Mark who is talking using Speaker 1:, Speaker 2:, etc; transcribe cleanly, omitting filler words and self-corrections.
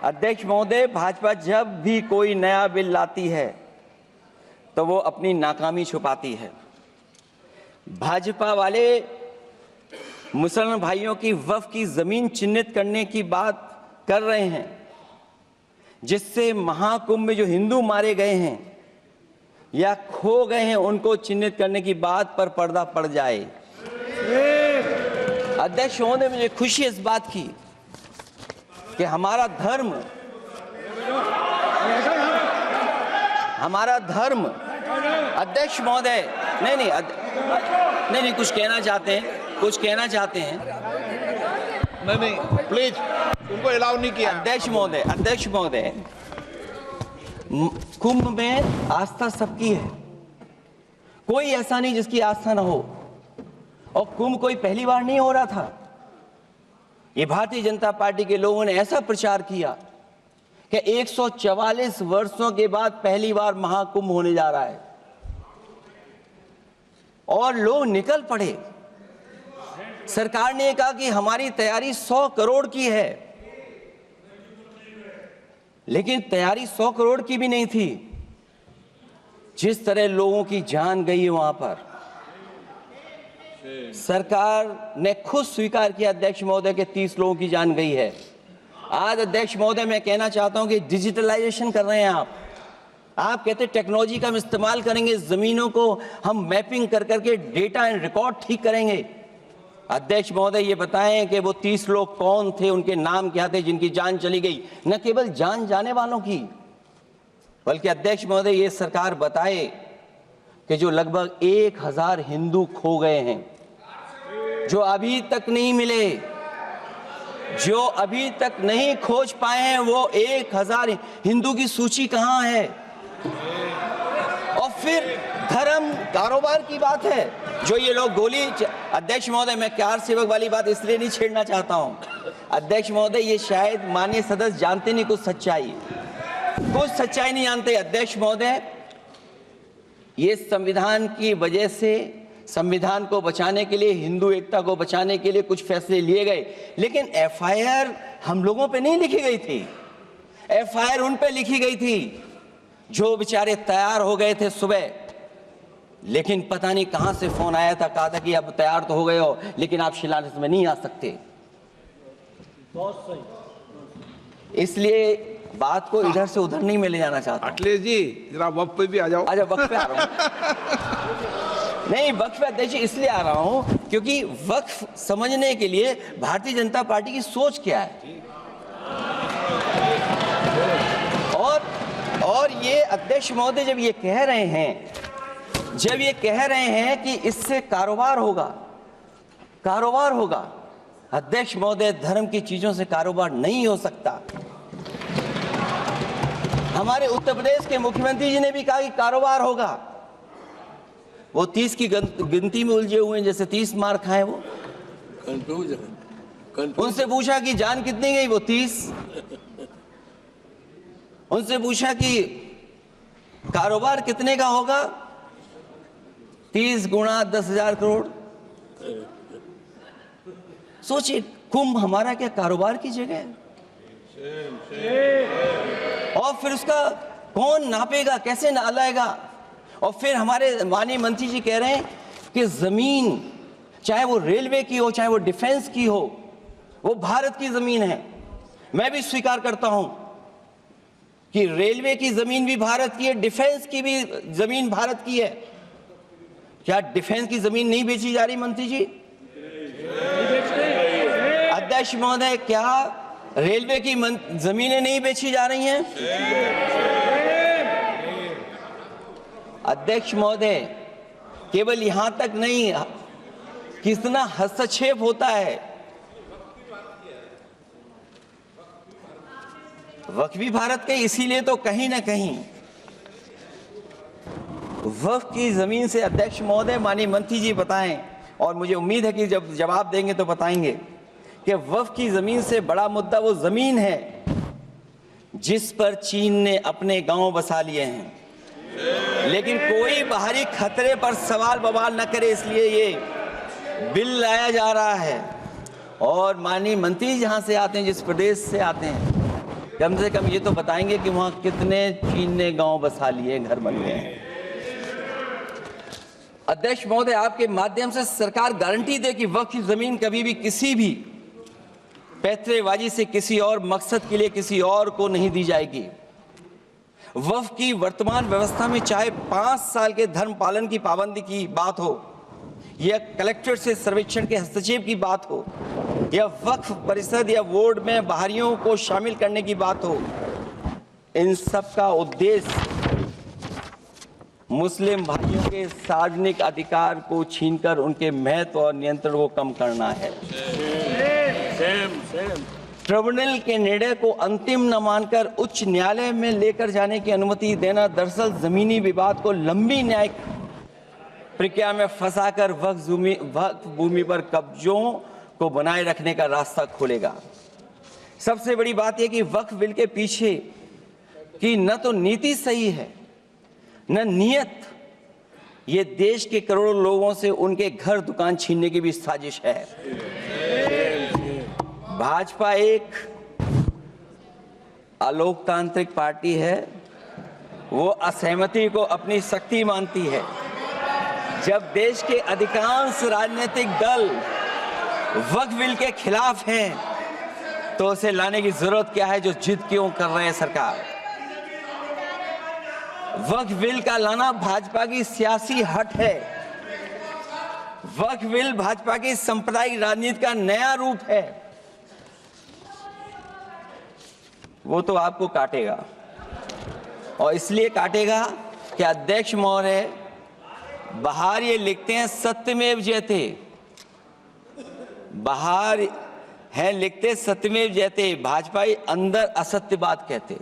Speaker 1: अध्यक्ष महोदय, भाजपा जब भी कोई नया बिल लाती है तो वो अपनी नाकामी छुपाती है। भाजपा वाले मुसलमान भाइयों की वक्फ की जमीन चिन्हित करने की बात कर रहे हैं, जिससे महाकुंभ में जो हिंदू मारे गए हैं या खो गए हैं उनको चिन्हित करने की बात पर पर्दा पड़ जाए। अध्यक्ष महोदय, मुझे खुशी इस बात की कि हमारा धर्म अध्यक्ष महोदय नहीं कुछ कहना चाहते हैं
Speaker 2: नहीं प्लीज, उनको अलाउ नहीं किया।
Speaker 1: अध्यक्ष महोदय, कुंभ में आस्था सबकी है, कोई ऐसा नहीं जिसकी आस्था ना हो। और कुंभ कोई पहली बार नहीं हो रहा था। ये भारतीय जनता पार्टी के लोगों ने ऐसा प्रचार किया कि 144 वर्षों के बाद पहली बार महाकुंभ होने जा रहा है और लोग निकल पड़े। सरकार ने कहा कि हमारी तैयारी 100 करोड़ की है, लेकिन तैयारी 100 करोड़ की भी नहीं थी। जिस तरह लोगों की जान गई है वहां पर, सरकार ने खुद स्वीकार किया अध्यक्ष महोदय के 30 लोगों की जान गई है। आज अध्यक्ष महोदय, मैं कहना चाहता हूं कि डिजिटलाइजेशन कर रहे हैं आप कहते टेक्नोलॉजी का हम इस्तेमाल करेंगे, जमीनों को हम मैपिंग कर करके डेटा एंड रिकॉर्ड ठीक करेंगे। अध्यक्ष महोदय, ये बताएं कि वो 30 लोग कौन थे, उनके नाम क्या थे जिनकी जान चली गई। न केवल जान जाने वालों की, बल्कि अध्यक्ष महोदय ये सरकार बताए कि जो लगभग 1000 हिंदू खो गए हैं, जो अभी तक नहीं मिले, जो अभी तक नहीं खोज पाए हैं, वो 1000 हिंदू की सूची कहां है? और फिर धर्म कारोबार की बात है, जो ये लोग गोली। अध्यक्ष महोदय, मैं कार सेवक वाली बात इसलिए नहीं छेड़ना चाहता हूं। अध्यक्ष महोदय, ये शायद माननीय सदस्य जानते नहीं कुछ सच्चाई नहीं जानते। अध्यक्ष महोदय, ये संविधान की वजह से, संविधान को बचाने के लिए, हिंदू एकता को बचाने के लिए कुछ फैसले लिए गए, लेकिन एफआईआर हम लोगों पे नहीं लिखी गई थी। एफआईआर उन पे लिखी गई थी जो बेचारे तैयार हो गए थे सुबह, लेकिन पता नहीं कहां से फोन आया था, कहा था कि अब तैयार तो हो गए हो, लेकिन आप शिलान्यास में नहीं आ सकते। बहुत सही। इसलिए बात को इधर से उधर नहीं में ले जाना चाहता।
Speaker 2: अखिलेश जी, जरा वक्त पे भी आ जाओ।
Speaker 1: अच्छा, वक्त पे आ रहा हूं। नहीं, वक्त पे अध्यक्ष इसलिए आ रहा हूं क्योंकि वक्त समझने के लिए भारतीय जनता पार्टी की सोच क्या है। और ये अध्यक्ष महोदय जब ये कह रहे हैं कि इससे कारोबार होगा, अध्यक्ष महोदय, धर्म की चीजों से कारोबार नहीं हो सकता। हमारे उत्तर प्रदेश के मुख्यमंत्री जी ने भी कहा कि कारोबार होगा। वो 30 की गिनती में उलझे हुए हैं, जैसे 30 मार खाए वो। उनसे पूछा कि जान कितनी गई, वो 30। उनसे पूछा कि कारोबार कितने का होगा, 30 गुणा 10,000 करोड़। सोचिए, कुंभ हमारा क्या कारोबार की जगह है? और फिर उसका कौन नापेगा, कैसे नालाएगा? और फिर हमारे माननीय मंत्री जी कह रहे हैं कि जमीन, चाहे वो रेलवे की हो, चाहे वो डिफेंस की हो, वो भारत की जमीन है। मैं भी स्वीकार करता हूं कि रेलवे की जमीन भी भारत की है, डिफेंस की भी जमीन भारत की है। क्या डिफेंस की जमीन नहीं बेची जा रही मंत्री जी? अध्यक्ष महोदय, क्या रेलवे की जमीनें नहीं बेची जा रही हैं? अध्यक्ष महोदय, केवल यहां तक नहीं, कितना हस्तक्षेप होता है। वक्फ भी भारत के, इसीलिए तो कहीं ना कहीं वक्फ की जमीन से, अध्यक्ष महोदय, माननीय मंत्री जी बताएं, और मुझे उम्मीद है कि जब जवाब देंगे तो बताएंगे कि वक्फ की जमीन से बड़ा मुद्दा वो जमीन है जिस पर चीन ने अपने गांव बसा लिए हैं, लेकिन कोई बाहरी खतरे पर सवाल बवाल न करे, इसलिए ये बिल लाया जा रहा है। और माननीय मंत्री जहां से आते हैं, जिस प्रदेश से आते हैं, कम से कम ये तो बताएंगे कि वहां कितने चीन ने गांव बसा लिए, घर बन गए हैं। अध्यक्ष महोदय, आपके माध्यम से सरकार गारंटी दे कि वक्फ की जमीन कभी भी किसी भी पैतरेबाजी से किसी और मकसद के लिए किसी और को नहीं दी जाएगी। वक्फ की वर्तमान व्यवस्था में चाहे 5 साल के धर्म पालन की पाबंदी की बात हो, या कलेक्टर से सर्वेक्षण के हस्तक्षेप की बात हो, या वक्फ परिषद या बोर्ड में बाहरियों को शामिल करने की बात हो, इन सब का उद्देश्य मुस्लिम भाइयों के सार्वजनिक अधिकार को छीनकर उनके महत्व और नियंत्रण को कम करना है। ट्रिब्यूनल के निर्णय को अंतिम न मानकर उच्च न्यायालय में लेकर जाने की अनुमति देना दरअसल जमीनी विवाद को लंबी न्यायिक प्रक्रिया में फंसाकर वक्फ भूमि पर कब्जों को बनाए रखने का रास्ता खोलेगा। सबसे बड़ी बात यह कि वक्फ बिल के पीछे की न तो नीति सही है न नीयत, ये देश के करोड़ों लोगों से उनके घर दुकान छीनने की भी साजिश है। भाजपा एक अलोकतांत्रिक पार्टी है, वो असहमति को अपनी शक्ति मानती है। जब देश के अधिकांश राजनीतिक दल वक्फ बिल के खिलाफ हैं, तो उसे लाने की जरूरत क्या है, जो जिद क्यों कर रहे हैं सरकार। वक्फ बिल का लाना भाजपा की सियासी हट है। वक्फ बिल भाजपा की सांप्रदायिक राजनीति का नया रूप है। वो तो आपको काटेगा, और इसलिए काटेगा कि अध्यक्ष महोदय बाहर ये लिखते हैं सत्यमेव जयते, बाहर है लिखते सत्यमेव जयते, भाजपाई अंदर असत्य बात कहते।